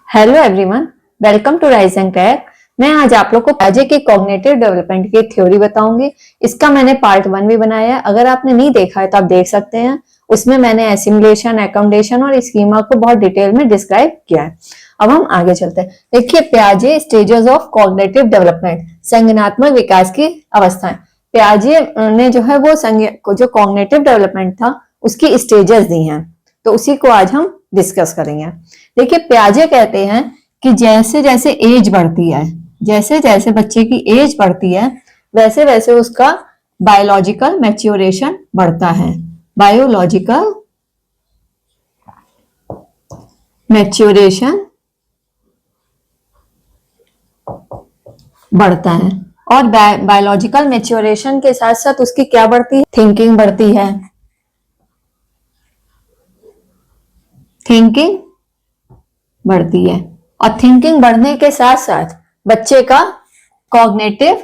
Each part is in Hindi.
Hello everyone, welcome to Rise and Crack. मैं आज आप लोग को पियाजे की कॉग्निटिव डेवलपमेंट की थ्योरी बताऊंगी। इसका मैंने पार्ट 1 भी बनाया है, अगर आपने नहीं देखा है तो आप देख सकते हैं। उसमें मैंने एसिमुलेशन, अकोमोडेशन और स्कीमा को बहुत डिटेल में डिस्क्राइब किया है। अब हम आगे चलते हैं। देखिए, पियाजे स्टेजेस ऑफ कॉग्निटिव डेवलपमेंट, संज्ञानात्मक विकास की अवस्थाएं। पियाजे ने जो है वो जो कॉग्निटिव डेवलपमेंट था उसकी स्टेजेस दी हैं, तो उसी को आज हम डिस्कस करेंगे। देखिए, पियाजे कहते हैं कि जैसे जैसे एज बढ़ती है, जैसे जैसे बच्चे की एज बढ़ती है, वैसे वैसे उसका बायोलॉजिकल मैच्योरेशन बढ़ता है। बायोलॉजिकल मैच्योरेशन बढ़ता है और बायोलॉजिकल मैच्योरेशन के साथ साथ उसकी क्या बढ़ती है? थिंकिंग बढ़ती है। थिंकिंग बढ़ती है और थिंकिंग बढ़ने के साथ साथ बच्चे का कॉग्निटिव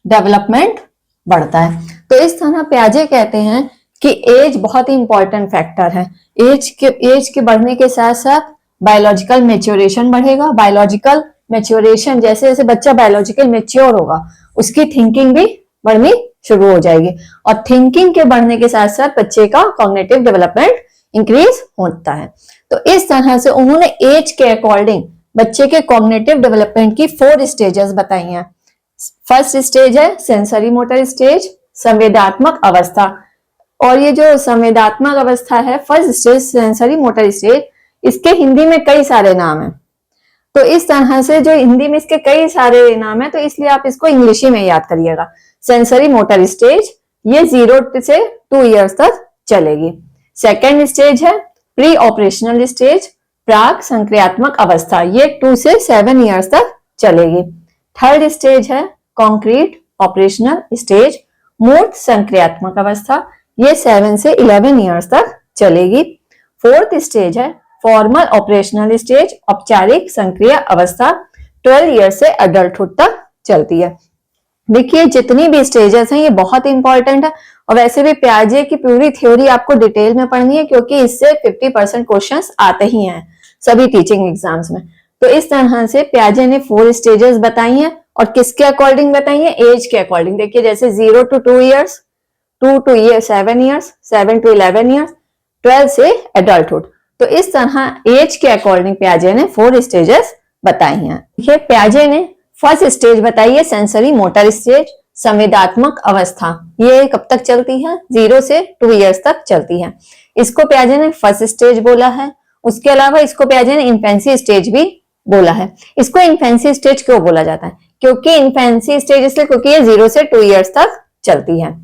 डेवलपमेंट बढ़ता है। तो इस तरह पियाजे कहते हैं कि एज बहुत ही इंपॉर्टेंट फैक्टर है। एज के बढ़ने के साथ साथ बायोलॉजिकल मैच्योरेशन बढ़ेगा। बायोलॉजिकल मैच्योरेशन, जैसे जैसे बच्चा बायोलॉजिकल मैच्योर होगा उसकी थिंकिंग भी बढ़नी शुरू हो जाएगी और थिंकिंग के बढ़ने के साथ साथ बच्चे का कॉग्निटिव डेवलपमेंट इंक्रीज होता है। तो इस तरह से उन्होंने एज के अकॉर्डिंग बच्चे के कॉग्निटिव डेवलपमेंट की 4 स्टेजेस बताई हैं। फर्स्ट स्टेज है सेंसरी मोटर स्टेज, संवेदात्मक अवस्था। और ये जो संवेदात्मक अवस्था है, first stage sensory motor stage, इसके हिंदी में कई सारे नाम हैं। तो इस तरह से जो हिंदी में इसके कई सारे नाम है, तो इसलिए आप इसको इंग्लिश में याद करिएगा। सेंसरी मोटर स्टेज ये 0 से 2 ईयर्स तक चलेगी। सेकेंड स्टेज है प्री ऑपरेशनल स्टेज, प्राक संक्रियात्मक अवस्था, ये 2 से 7 ईयर्स तक चलेगी। थर्ड स्टेज है कॉन्क्रीट ऑपरेशनल स्टेज, मूर्त संक्रियात्मक अवस्था, ये 7 से 11 ईयर्स तक चलेगी। फोर्थ स्टेज है फॉर्मल ऑपरेशनल स्टेज, औपचारिक संक्रिय अवस्था, 12 ईयर्स से अडल्टहुड तक चलती है। देखिए, जितनी भी स्टेजेस हैं ये बहुत इंपॉर्टेंट है और वैसे भी पियाजे की पूरी थ्योरी आपको डिटेल में पढ़नी है, क्योंकि इससे 50% क्वेश्चंस आते ही हैं सभी टीचिंग एग्जाम्स में। तो इस तरह से पियाजे ने 4 स्टेजेस बताई हैं और किसके अकॉर्डिंग बताई हैं? एज के अकॉर्डिंग। देखिए, जैसे 0 to 2 years, 2 to 7 years, 7 to 11 years, 12 से एडल्टहुड। तो इस तरह एज के अकॉर्डिंग पियाजे ने 4 स्टेजेस बताई हैं। देखिए, पियाजे ने फर्स्ट स्टेज बताई है सेंसरी मोटर स्टेज, संवेदात्मक अवस्था। ये कब तक चलती है? 0 से 2 ईयर्स तक चलती है। इसको पियाजे ने फर्स्ट स्टेज बोला है। उसके अलावा इसको पियाजे ने इन्फेंसी स्टेज भी बोला है। इसको इन्फेंसी स्टेज क्यों बोला जाता है? क्योंकि इन्फेंसी स्टेज इसलिए क्योंकि ये 0 से 2 ईयर्स तक चलती है।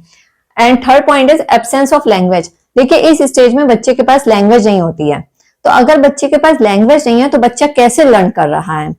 And third point is absence of language. देखिए, इस स्टेज में बच्चे के पास लैंग्वेज नहीं होती है। तो अगर बच्चे के पास लैंग्वेज नहीं है तो बच्चा कैसे लर्न कर रहा है?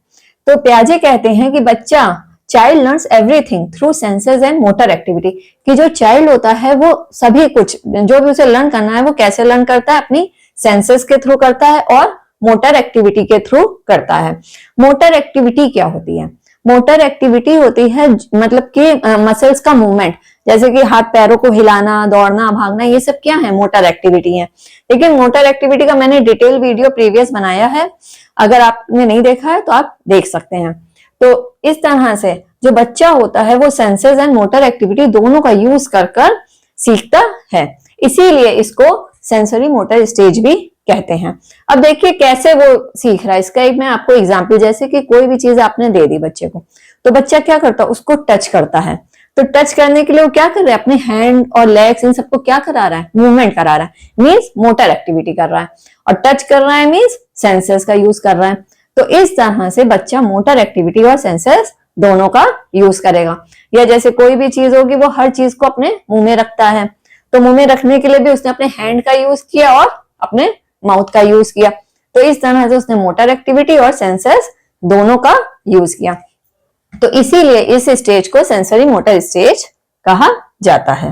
तो पियाजे कहते हैं कि बच्चा child learns everything through senses and motor activity, कि जो चाइल्ड होता है वो सभी कुछ जो भी उसे लर्न करना है वो कैसे लर्न करता है? अपनी सेंसेस के थ्रू करता है और मोटर एक्टिविटी के थ्रू करता है। मोटर एक्टिविटी क्या होती है? मोटर एक्टिविटी होती है मतलब कि मसल्स का मूवमेंट, जैसे कि हाथ पैरों को हिलाना, दौड़ना, भागना, ये सब क्या है? मोटर एक्टिविटी है। लेकिन मोटर एक्टिविटी का मैंने डिटेल वीडियो प्रीवियस बनाया है, अगर आपने नहीं देखा है तो आप देख सकते हैं। तो इस तरह से जो बच्चा होता है वो सेंसेस एंड मोटर एक्टिविटी दोनों का यूज कर कर सीखता है, इसीलिए इसको सेंसरी मोटर स्टेज भी कहते हैं। अब देखिए कैसे वो सीख रहा है, इसका एक मैं आपको एग्जांपल, जैसे कि कोई भी चीज आपने दे दी बच्चे को, तो बच्चा क्या करता है? उसको टच करता है। तो टच करने के लिए वो क्या कर रहा है? अपने हैंड और लेग्स इन सबको क्या करा रहा है? मूवमेंट करा रहा है, मीन्स मोटर एक्टिविटी कर रहा है। और टच कर रहा है मीन्स सेंसर्स का यूज कर रहा है। तो इस तरह से बच्चा मोटर एक्टिविटी और सेंसर्स दोनों का यूज करेगा। या जैसे कोई भी चीज होगी वो हर चीज को अपने मुंह में रखता है, तो मुंह में रखने के लिए भी उसने अपने हैंड का यूज किया और अपने माउथ का यूज किया। तो इस तरह से उसने मोटर एक्टिविटी और सेंसर्स दोनों का यूज किया। तो इसीलिए इस स्टेज को सेंसरी मोटर स्टेज कहा जाता है।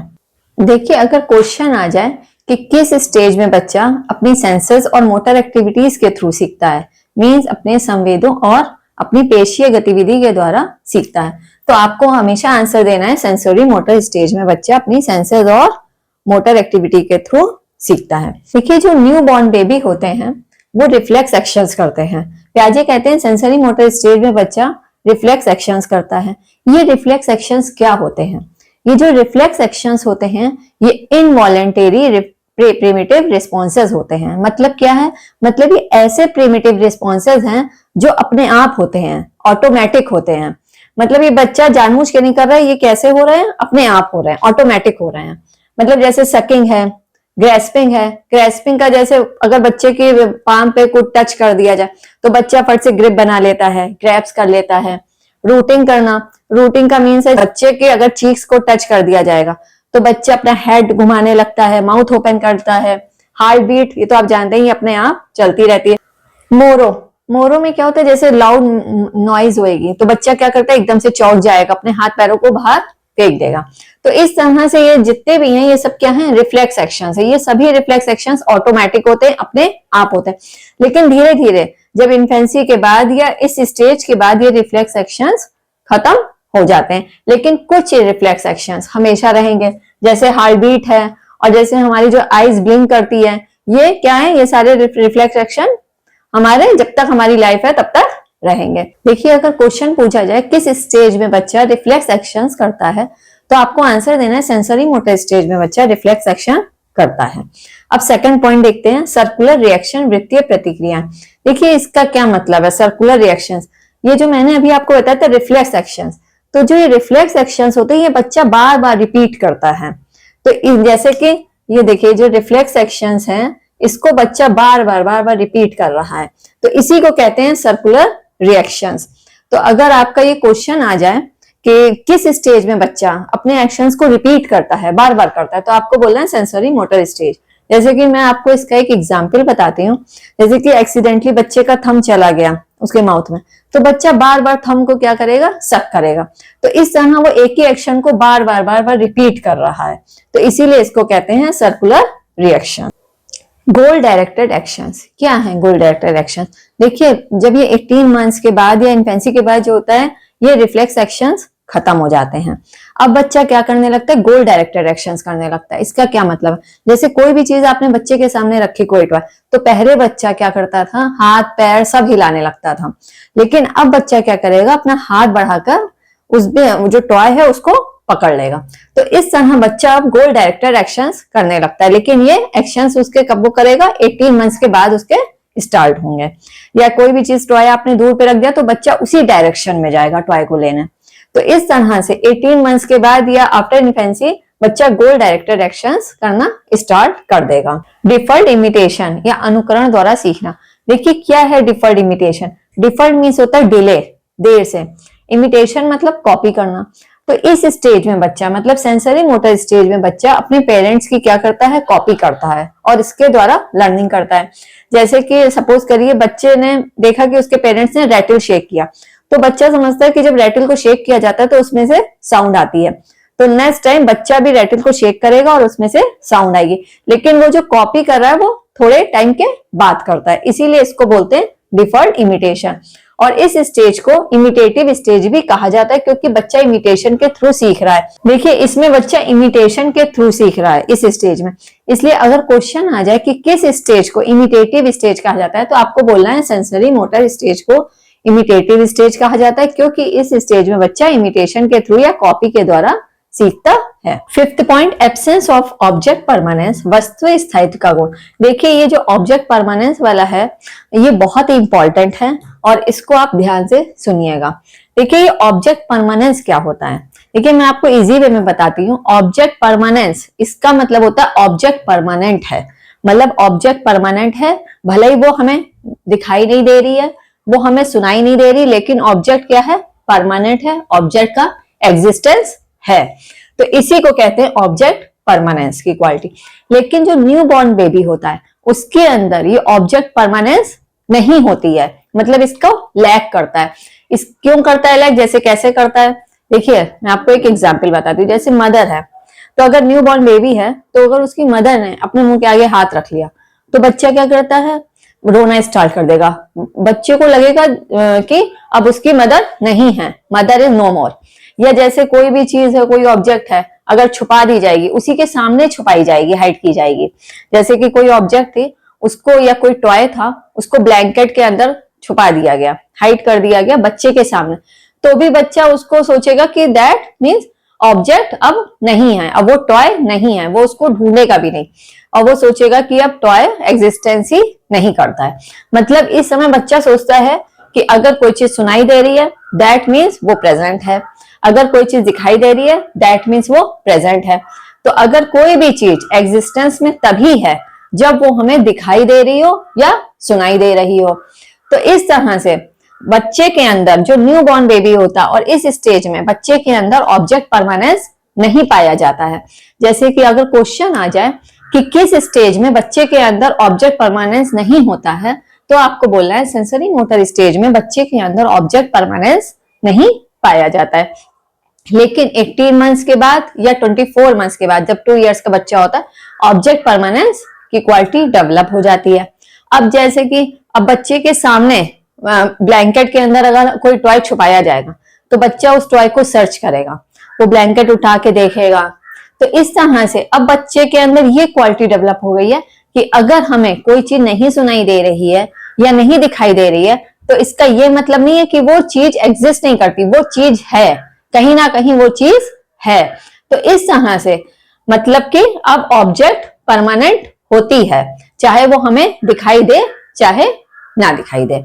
देखिए, अगर क्वेश्चन आ जाए कि किस स्टेज में बच्चा अपनी सेंसर्स और मोटर एक्टिविटीज के थ्रू सीखता है, मीन्स अपने संवेदों और अपनी पेशीय गतिविधि के द्वारा सीखता है, तो आपको हमेशा आंसर देना है सेंसरी मोटर स्टेज में बच्चा अपनी सेंसर्स और मोटर एक्टिविटी के थ्रू सीखता है। देखिए, जो न्यू बॉर्न बेबी होते हैं वो रिफ्लेक्स एक्शंस करते हैं, प्याजे कहते हैं सेंसरी मोटर स्टेज में बच्चा रिफ्लेक्स एक्शंस करता है। ये रिफ्लेक्स एक्शंस क्या होते हैं? ये जो रिफ्लेक्स एक्शंस होते हैं ये इनवॉलेंटरी प्रिमिटिव रिस्पॉन्सेज होते हैं। मतलब क्या है? मतलब ये ऐसे प्रिमिटिव रिस्पॉन्सेज हैं जो अपने आप होते हैं, ऑटोमेटिक होते हैं। मतलब ये बच्चा जानबूझ के नहीं कर रहा है, ये कैसे हो रहे हैं? अपने आप हो रहे हैं, ऑटोमेटिक हो रहे हैं। मतलब जैसे सकिंग है, ग्रेस्पिंग है। ग्रेस्पिंग का जैसे अगर बच्चे के पाम पे कुछ टच कर दिया जाए तो बच्चा फट से ग्रिप बना लेता है, ग्रैप्स कर लेता है। रूटिंग करना, रूटिंग का मीन्स है बच्चे के अगर चीक्स को टच कर दिया जाएगा तो बच्चा अपना हेड घुमाने लगता है, माउथ ओपन करता है। हार्ट बीट, ये तो आप जानते ही अपने आप चलती रहती है। मोरो, मोरो में क्या होता है? जैसे लाउड नॉइज होएगी तो बच्चा क्या करता है? एकदम से चौंक जाएगा, अपने हाथ पैरों को बाहर फेंक देगा। तो इस तरह से ये जितने भी हैं ये सब क्या हैं? रिफ्लेक्स एक्शंस है। ये सभी रिफ्लेक्स एक्शंस ऑटोमेटिक होते हैं, अपने आप होते हैं। लेकिन धीरे धीरे जब इन्फेंसी के बाद या इस स्टेज के बाद ये रिफ्लेक्स एक्शंस खत्म हो जाते हैं। लेकिन कुछ रिफ्लेक्स एक्शंस हमेशा रहेंगे, जैसे हार्ट बीट है और जैसे हमारी जो आईज ब्लिंक करती है, ये क्या है? ये सारे रिफ्लेक्स एक्शन हमारे जब तक हमारी लाइफ है तब तक रहेंगे। देखिए, अगर क्वेश्चन पूछा जाए किस स्टेज में बच्चा रिफ्लेक्स एक्शंस करता है तो आपको आंसर देना है सेंसरी मोटर स्टेज में बच्चा रिफ्लेक्स एक्शन करता है। अब सेकंड पॉइंट देखते हैं, सर्कुलर रिएक्शन, वृत्तीय प्रतिक्रिया। देखिए इसका क्या मतलब है? सर्कुलर रिएक्शंस, ये जो मैंने अभी आपको बताया था रिफ्लेक्स एक्शंस, तो जो ये रिफ्लेक्स एक्शंस होते हैं ये बच्चा बार बार रिपीट करता है। तो जैसे कि ये देखिए जो रिफ्लेक्स एक्शंस हैं इसको बच्चा बार बार रिपीट कर रहा है, तो इसी को कहते हैं सर्कुलर रिएक्शंस। तो अगर आपका ये क्वेश्चन आ जाए कि किस स्टेज में बच्चा अपने एक्शंस को रिपीट करता है, बार बार करता है, तो आपको बोलना है सेंसरी मोटर स्टेज। जैसे कि मैं आपको इसका एक एग्जाम्पल बताती हूँ। जैसे कि एक्सीडेंटली बच्चे का थंब चला गया उसके माउथ में, तो बच्चा बार बार थंब को क्या करेगा? सक करेगा। तो इस तरह वो एक ही एक्शन को बार बार रिपीट कर रहा है, तो इसीलिए इसको कहते हैं सर्कुलर रिएक्शन। गोल डायरेक्टेड एक्शंस, क्या है गोल डायरेक्टेड एक्शन? देखिए जब ये 18 मंथ्स के बाद या इन्फेंसी के बाद जो होता है ये रिफ्लेक्स एक्शंस खत्म हो जाते हैं। अब बच्चा क्या करने लगता है? गोल डायरेक्टेड एक्शंस करने लगता है। इसका क्या मतलब है? जैसे कोई भी चीज आपने बच्चे के सामने रखी, कोई टॉय, तो पहले बच्चा क्या करता था? हाथ पैर सब हिलाने लगता था। लेकिन अब बच्चा क्या करेगा? अपना हाथ बढ़ाकर उसमें जो टॉय है उसको पकड़ लेगा। तो इस तरह बच्चा अब गोल डायरेक्टेड एक्शंस करने लगता है। लेकिन ये एक्शंस उसके कब वो करेगा? 18 मंथ्स के बाद उसके स्टार्ट होंगे। या कोई भी चीज टॉय आपने दूर पे रख दिया तो बच्चा उसी डायरेक्शन में जाएगा टॉय को लेने। तो इस तरह से 18 मंथ्स के बाद या आफ्टर इन्फेंसी बच्चा गोल डायरेक्टेड एक्शंस करना स्टार्ट कर देगा। डिफर्ड इमिटेशन या अनुकरण द्वारा सीखना। देखिए क्या है डिफर्ड इमिटेशन? डिफर्ड मीन्स होता है डिले, देर से। इमिटेशन मतलब कॉपी करना। तो इस स्टेज में बच्चा, मतलब सेंसरी मोटर स्टेज में बच्चा अपने पेरेंट्स की क्या करता है? कॉपी करता है और इसके द्वारा लर्निंग करता है। जैसे कि सपोज करिए बच्चे ने देखा कि उसके पेरेंट्स ने रैटल शेक किया, तो बच्चा समझता है कि जब रैटल को शेक किया जाता है तो उसमें से साउंड आती है, तो नेक्स्ट टाइम बच्चा भी रैटल को शेक करेगा और उसमें से साउंड आएगी। लेकिन वो जो कॉपी कर रहा है वो थोड़े टाइम के बाद करता है, इसीलिए इसको बोलते हैं डिफर्ड इमिटेशन। और इस स्टेज को इमिटेटिव स्टेज भी कहा जाता है क्योंकि बच्चा इमिटेशन के थ्रू सीख रहा है। देखिए इसमें बच्चा इमिटेशन के थ्रू सीख रहा है इस स्टेज में। इसलिए अगर क्वेश्चन आ जाए कि किस स्टेज को इमिटेटिव स्टेज कहा जाता है तो आपको बोलना है सेंसरी मोटर स्टेज को इमिटेटिव स्टेज कहा जाता है, क्योंकि इस स्टेज में बच्चा इमिटेशन के थ्रू या कॉपी के द्वारा सीखता है। Fifth point, absence of object permanence, वस्तु स्थायित्व का गुण। देखिए ये जो ऑब्जेक्ट परमानेंस वाला है ये बहुत ही इंपॉर्टेंट है और इसको आप ध्यान से सुनिएगा। देखिए ये ऑब्जेक्ट परमानेंस क्या होता है? देखिए मैं आपको इजी वे में बताती हूँ। ऑब्जेक्ट परमानेंस इसका मतलब होता है ऑब्जेक्ट परमानेंट है, मतलब ऑब्जेक्ट परमानेंट है, भले ही वो हमें दिखाई नहीं दे रही है, वो हमें सुनाई नहीं दे रही, लेकिन ऑब्जेक्ट क्या है? परमानेंट है, ऑब्जेक्ट का एग्जिस्टेंस है। तो इसी को कहते हैं ऑब्जेक्ट परमानेंस की क्वालिटी। लेकिन जो न्यू बॉर्न बेबी होता है उसके अंदर ये ऑब्जेक्ट परमानेंस नहीं होती है, मतलब इसको लैक करता है। इस क्यों करता है लैक? जैसे कैसे करता है? देखिए मैं आपको एक एग्जांपल बताती हूँ। जैसे मदर है, तो अगर न्यू बॉर्न बेबी है तो अगर उसकी मदर ने अपने मुंह के आगे हाथ रख लिया तो बच्चा क्या करता है? रोना स्टार्ट कर देगा। बच्चे को लगेगा कि अब उसकी मदर नहीं है, मदर इज नो मोर। या जैसे कोई भी चीज है, कोई ऑब्जेक्ट है, अगर छुपा दी जाएगी, उसी के सामने छुपाई जाएगी, हाइड की जाएगी। जैसे कि कोई ऑब्जेक्ट थी उसको, या कोई टॉय था उसको ब्लैंकेट के अंदर छुपा दिया गया, हाइड कर दिया गया बच्चे के सामने, तो भी बच्चा उसको सोचेगा कि दैट मीन्स ऑब्जेक्ट अब नहीं है, अब वो टॉय नहीं है, वो उसको ढूंढेगा भी नहीं और वो सोचेगा कि अब टॉय एग्जिस्टेंस ही नहीं करता है। मतलब इस समय बच्चा सोचता है कि अगर कोई चीज सुनाई दे रही है दैट मीन्स वो प्रेजेंट है, अगर कोई चीज दिखाई दे रही है दैट मीन्स वो प्रेजेंट है। तो अगर कोई भी चीज एग्जिस्टेंस में तभी है जब वो हमें दिखाई दे रही हो या सुनाई दे रही हो। तो इस तरह से बच्चे के अंदर जो न्यू बॉर्न बेबी होता है और इस स्टेज में बच्चे के अंदर ऑब्जेक्ट परमानेंस नहीं पाया जाता है। जैसे कि अगर क्वेश्चन आ जाए कि किस स्टेज में बच्चे के अंदर ऑब्जेक्ट परमानेंस नहीं होता है, तो आपको बोलना है सेंसरी मोटर स्टेज में बच्चे के अंदर ऑब्जेक्ट परमानेंस नहीं पाया जाता है। लेकिन 18 मंथ्स के बाद या 24 मंथ्स के बाद जब 2 इयर्स का बच्चा होता है, ऑब्जेक्ट परमानेंस की क्वालिटी डेवलप हो जाती है। अब जैसे कि अब बच्चे के सामने ब्लैंकेट के अंदर अगर कोई टॉय छुपाया जाएगा तो बच्चा उस टॉय को सर्च करेगा, वो ब्लैंकेट उठा के देखेगा। तो इस तरह से अब बच्चे के अंदर ये क्वालिटी डेवलप हो गई है कि अगर हमें कोई चीज नहीं सुनाई दे रही है या नहीं दिखाई दे रही है तो इसका ये मतलब नहीं है कि वो चीज एग्जिस्ट नहीं करती, वो चीज है, कहीं ना कहीं वो चीज है। तो इस तरह से मतलब कि अब ऑब्जेक्ट परमानेंट होती है, चाहे वो हमें दिखाई दे चाहे ना दिखाई दे।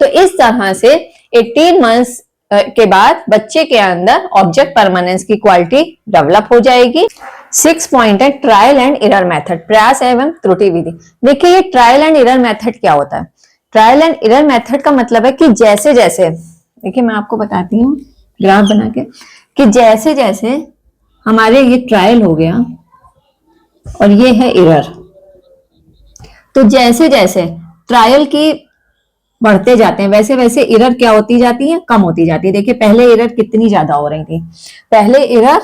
तो इस तरह से 18 मंथ्स के बाद बच्चे के अंदर ऑब्जेक्ट परमानेंस की क्वालिटी डेवलप हो जाएगी। 6 पॉइंट है ट्रायल एंड एरर मेथड, प्रयास एवं त्रुटि विधि। देखिए ये ट्रायल एंड एरर मेथड क्या होता है? ट्रायल एंड एरर मेथड का मतलब है कि जैसे जैसे, देखिए मैं आपको बताती हूँ ग्राफ बना के, कि जैसे जैसे हमारे ये ट्रायल हो गया और ये है एरर, तो जैसे जैसे ट्रायल की बढ़ते जाते हैं वैसे वैसे एरर क्या होती जाती है? कम होती जाती है। देखिए पहले एरर कितनी ज्यादा हो रही थी, पहले एरर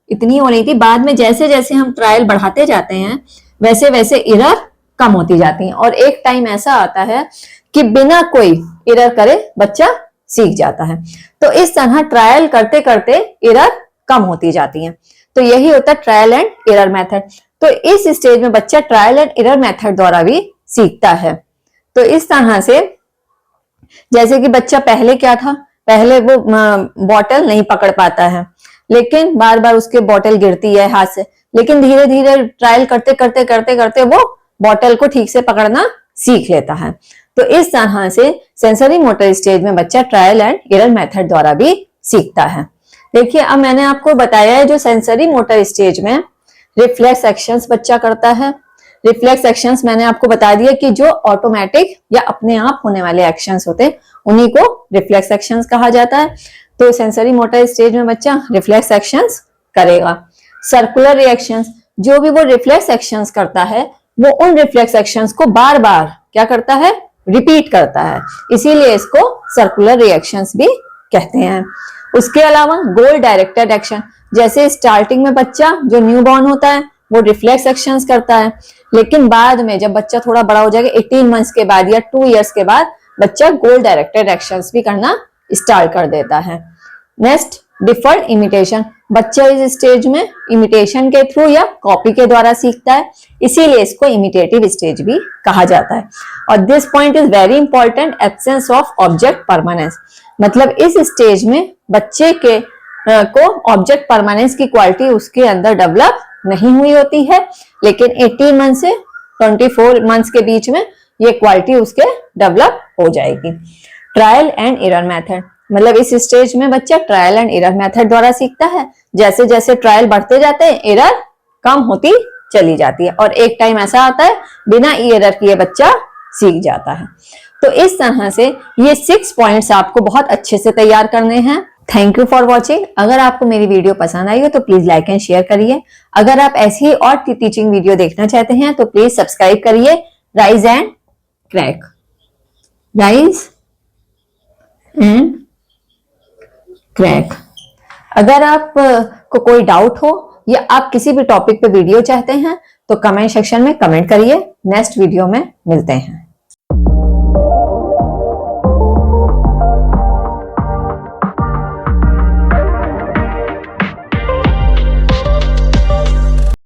इतनी हो रही थी, बाद में जैसे जैसे हम ट्रायल बढ़ाते जाते हैं वैसे वैसे एरर कम होती जाती हैं। और एक टाइम ऐसा आता है कि बिना कोई एरर करे बच्चा सीख जाता है। तो इस तरह ट्रायल करते करते एरर कम होती जाती हैं। तो यही होता है ट्रायल एंड एरर मेथड। तो इस स्टेज में बच्चा ट्रायल एंड एरर मेथड द्वारा भी सीखता है। तो इस तरह से जैसे कि बच्चा पहले क्या था, पहले वो बॉटल नहीं पकड़ पाता है, लेकिन बार बार उसके बॉटल गिरती है हाथ से, लेकिन धीरे धीरे ट्रायल करते करते करते करते वो बॉटल को ठीक से पकड़ना सीख लेता है। तो इस तरह से सेंसरी मोटर स्टेज में बच्चा ट्रायल एंड एरर मेथड द्वारा भी सीखता है। देखिए अब मैंने आपको बताया है जो सेंसरी मोटर स्टेज में रिफ्लेक्स एक्शंस बच्चा करता है। रिफ्लेक्स एक्शंस मैंने आपको बता दिया कि जो ऑटोमेटिक या अपने आप होने वाले एक्शंस होते हैं उन्हीं को रिफ्लेक्स एक्शंस कहा जाता है। तो सेंसरी मोटर स्टेज में बच्चा रिफ्लेक्स एक्शंस करेगा। सर्कुलर रिएक्शंस, जो भी वो रिफ्लेक्स एक्शंस करता है वो उन रिफ्लेक्स एक्शंस को बार बार क्या करता है? रिपीट करता है, इसीलिए इसको सर्कुलर रिएक्शंस भी कहते हैं। उसके अलावा गोल डायरेक्टेड एक्शन, जैसे स्टार्टिंग में बच्चा जो न्यू बॉर्न होता है वो रिफ्लेक्स एक्शंस करता है, लेकिन बाद में जब बच्चा थोड़ा बड़ा हो जाएगा 18 मंथ्स के बाद या 2 इयर्स के बाद बच्चा गोल डायरेक्टेड एक्शंस भी करना स्टार्ट कर देता है। नेक्स्ट डिफर्ड इमिटेशन, बच्चा इस स्टेज में इमिटेशन के थ्रू या कॉपी के द्वारा सीखता है, इसीलिए इसको इमिटेटिव स्टेज भी कहा जाता है। और this point is very important, absence of object permanence, मतलब इस स्टेज में बच्चे के को ऑब्जेक्ट परमानेंस की क्वालिटी उसके अंदर डेवलप नहीं हुई होती है, लेकिन 18 मंथ से 24 मंथ्स के बीच में ये क्वालिटी उसके डेवलप हो जाएगी। ट्रायल एंड एरर मेथड, मतलब इस स्टेज में बच्चा ट्रायल एंड एरर मेथड द्वारा सीखता है। जैसे जैसे ट्रायल बढ़ते जाते हैं एरर कम होती चली जाती है और एक टाइम ऐसा आता है बिना एरर किए बच्चा सीख जाता है। तो इस तरह से ये 6 पॉइंट्स आपको बहुत अच्छे से तैयार करने हैं। Thank you for watching. अगर आपको मेरी वीडियो पसंद आई हो तो प्लीज लाइक एंड शेयर करिए। अगर आप ऐसी ही और टीचिंग वीडियो देखना चाहते हैं तो प्लीज सब्सक्राइब करिए rise and crack, rise and crack. अगर आप को कोई डाउट हो या आप किसी भी टॉपिक पे वीडियो चाहते हैं तो कमेंट सेक्शन में कमेंट करिए। नेक्स्ट वीडियो में मिलते हैं।